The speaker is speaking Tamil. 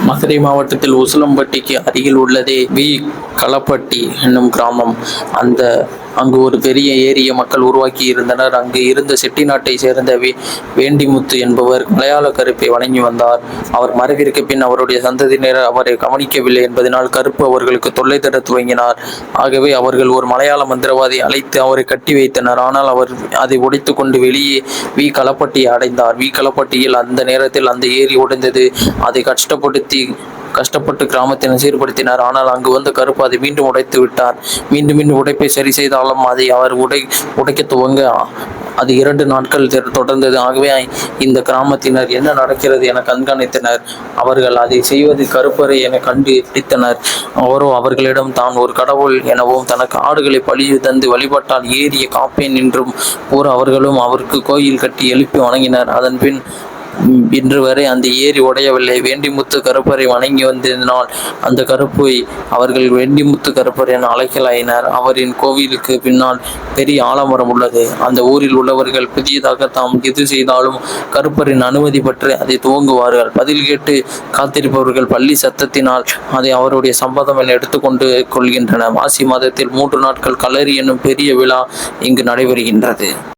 மதுரை மாவட்டத்தில் உசிலம்பட்டிக்கு அருகில் உள்ளதே வி. களப்பட்டி என்னும் கிராமம். அங்கு ஒரு பெரிய ஏரியை மக்கள் உருவாக்கி இருந்தனர். அங்கு இருந்த செட்டிநாட்டை சேர்ந்த வேண்டிமுத்து என்பவர் மலையாள கருப்பை வணங்கி வந்தார். அவர் மறைவிற்கு பின் அவருடைய சந்ததியினர் அவரை கவனிக்கவில்லை என்பதனால் கருப்பு அவர்களுக்கு தொல்லை தர துவங்கினார். ஆகவே அவர்கள் ஒரு மலையாள மந்திரவாதியை அழைத்து அவரை கட்டி வைத்தனர். ஆனால் அவர் அதை உடைத்துக் கொண்டு வெளியே வி. களப்பட்டியை அடைந்தார். வி. களப்பட்டியில் அந்த நேரத்தில் அந்த ஏரி உடைந்தது. அதை கஷ்டப்பட்டு கிராமத்தினர் சீர்படுத்தினார். ஆனால் அங்கு வந்த கருப்பு அதை மீண்டும் உடைத்து விட்டார். மீண்டும் உடைப்பை சரி செய்தாலும் அதை அவர் உடைக்க துவங்க அது 2 நாட்கள் தொடர்ந்தது. ஆகவே இந்த கிராமத்தினர் என்ன நடக்கிறது என கண்காணித்தனர். அவர்கள் அதை செய்வது கருப்பரை என கண்டு பிடித்தனர். அவரோ அவர்களிடம் தான் ஒரு கடவுள் எனவும் தனக்கு ஆடுகளை பலி தந்து வழிபட்டால் ஏரியை காப்பேன் என்றும் கூற அவர்களும் அவருக்கு கோயில் கட்டி எழுப்பி வணங்கினர். அதன் பின் இன்று வரை அந்த ஏரி உடையவில்லை. வேண்டிமுத்து கருப்பரை வணங்கி வந்ததினால் அந்த கருப்பை அவர்கள் வேண்டிமுத்து கருப்பர் என அழைக்கலாயினர். அவரின் கோவிலுக்கு பின்னால் பெரிய ஆலமரம் உள்ளது. அந்த ஊரில் உள்ளவர்கள் புதியதாக தாம் எது செய்தாலும் கருப்பரின் அனுமதி பற்றி அதை துவங்குவார்கள். பதில் கேட்டு காத்திருப்பவர்கள் பள்ளி சத்தத்தினால் அதை அவருடைய சம்பதம் என எடுத்துக்கொண்டு கொள்கின்றனர். மாசி மாதத்தில் 3 நாட்கள் களரி என்னும் பெரிய விழா இங்கு நடைபெறுகின்றது.